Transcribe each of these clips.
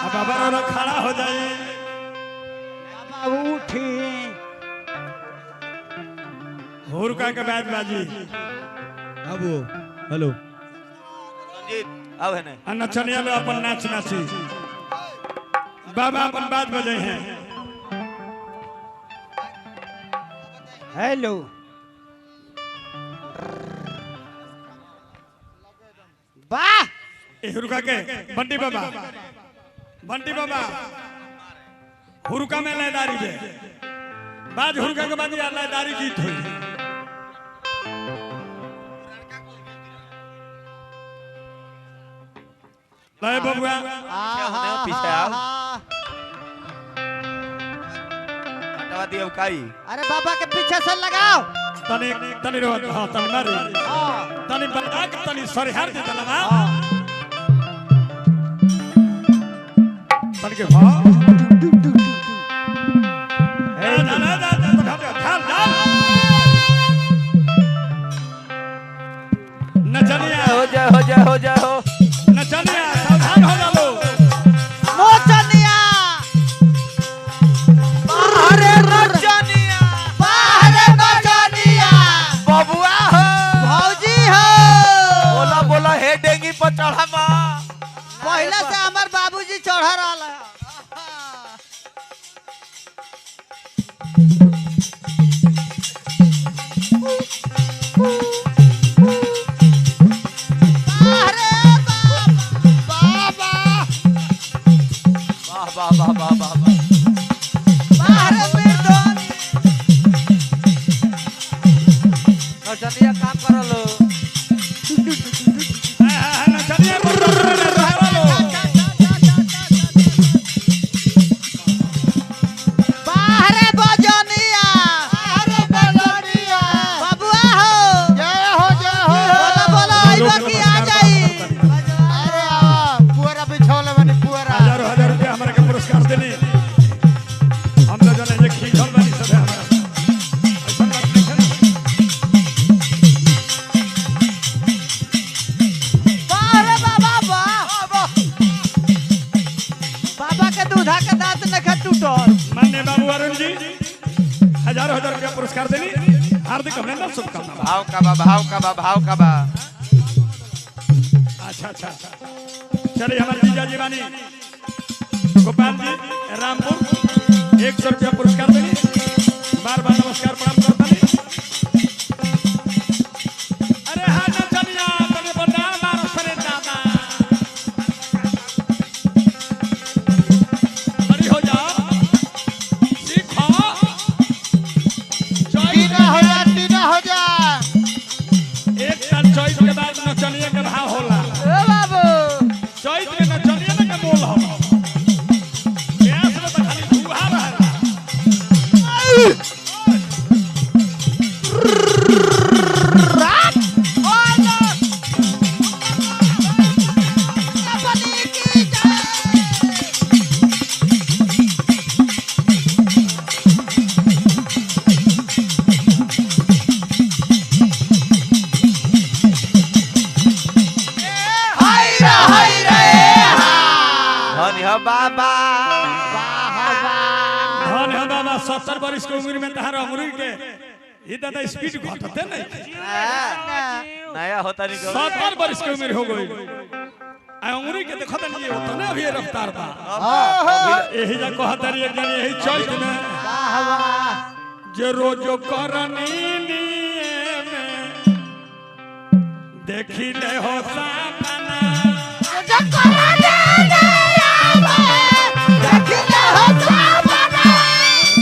अब बाबा खड़ा हो जाए। बाबा उठी। हुरका के बाद बाजी। बाबू हेलो संजीत आओ है ना नचनिया लो अपन नाच नाची। बाबा अपन बात बजे हैं। हेलो वाह हुरका के बंटी बाबा हुरका में लयदारी दे। बाज हुरका के बाद लयदारी गीत हुई। लय बबुआ पीछे आओ हटवा दियो काई अरे बाबा के पीछे से लगाओ। तनी रो हां तनी मारी तनी बंदा के तनी सरहार दे दलवा तनी के हां ए नचनिया हो जा नचनिया सावधान हो जाओ। नचनिया अरे नचनिया बाहरे नचनिया बबुआ हो भौजी हो। बोला हे डेंगी पर चढ़ा मा पहले से हमार बाबूजी चढ़ रहा है। वाह बाहरे मर्दन नचनिया काम करलो नचनिया बाहरे बजनिया बबुआ हो जय हो बोला आइबा की आ जाई। अरे पुअरा बिछौले बनी पुअरा हजार रुपया हमारे के पुरस्कार देने। हम तो जने जे खींचल बानी सब हमारा ऐसा बात नहीं है। बाहरे बाबा बाबा के दूधा के दांत नखे टूटल। माननीय बाबू अरुण जी हजार रुपया पुरस्कार देनी। हार्दिक अभिनंदन शुभकामनाएं। भाव का बा अच्छा चलिए हमारे जीजा जी बानी गोपाल जी रामपुर 100 रुपया पुरस्कार देनी। बार नमस्कार प्रणाम करता नहीं। अरे हाँ नचनिया तने बना मारो सरे दादा खड़ी हो जाओ सीखो टीना हो जा एक साल चौथ के बाद नचनिया के भाव होला। ए बाबू चौथ के नचनिया ना के मोल हो गैस में तो खाली धुआं रहला। बाबा धन है बाबा 70 वर्ष की उम्र में तहार अमरूद के ये दादा स्पीड घटते नहीं। नया होता नहीं 70 वर्ष की उम्र हो गई अमरूद के देखो तनी उतना भी रफ्तार बा। यही जा कहत रही एक जन यही चौथ में जे रोजो करनी में देखी ले हो सामना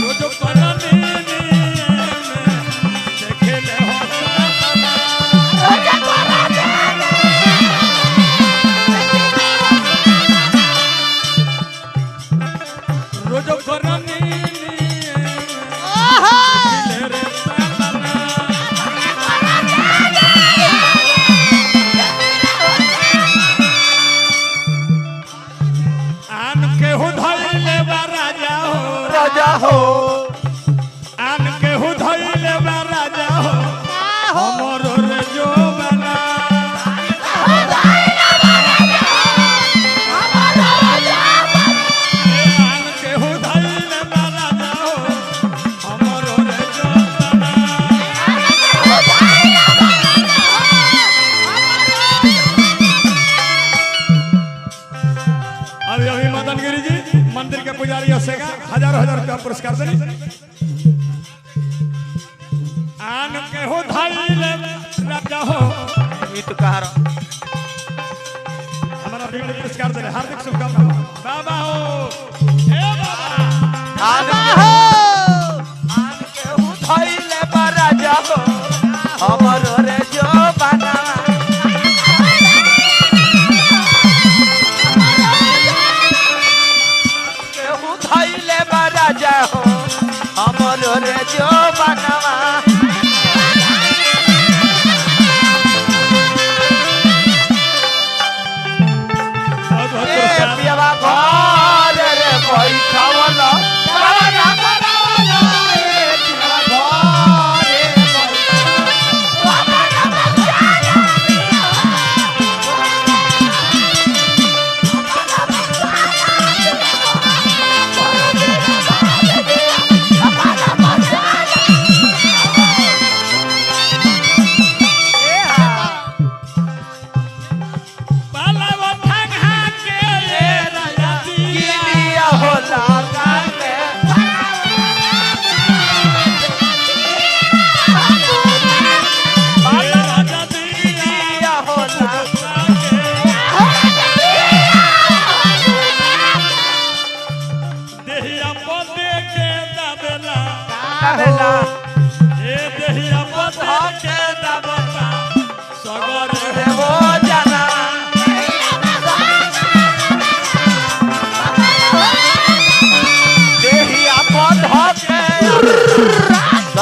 रोजो करनी में देखी ले हो सामना रोजो करनी राजा हो आन के हो धइले बा राजा हो हमरो रे जो बना मदन गिरी जी मंदिर के पुजारी हसेगा हजार रुपया पुरस्कार देनी आन के हो धाई ले राजा हो ई तो कहार हमारा भीड़ पुरस्कार देने हार्दिक शुभकामना बाबा हो ए बाबा आन के उठाइले बा राजा हो हमरो रे जो बना के उठाइले बा राजा हो हमरो रे जो बनवा पियावा घर रे बैठावल कावना बनावल पियावा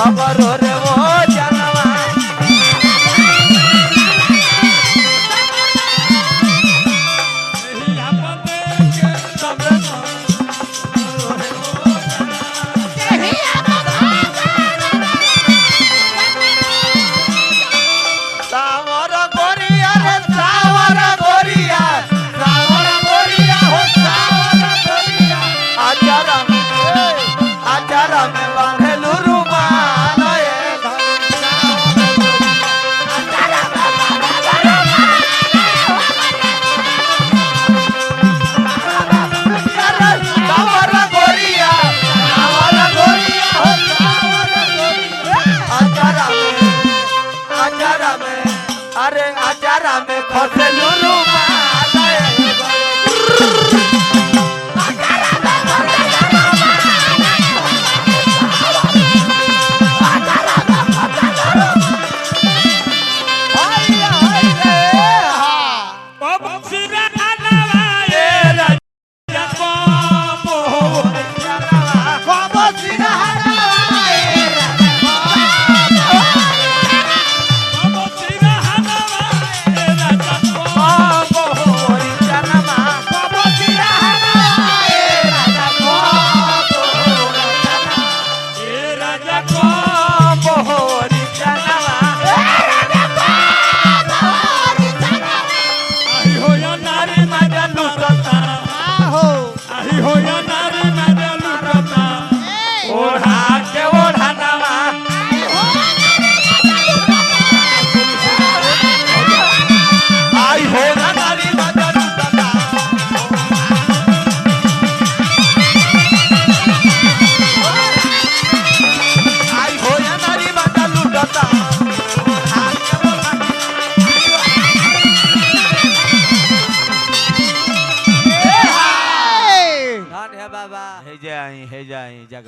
सबरो रे वो जनवा सावर गोरिया रे सावर गोरिया हो सावर गोरिया आचारा में बांधलू रुमाल सावर गोरिया हो सावर आचारा में अरे आचारा में खसलू रुमाल हे जाई जगह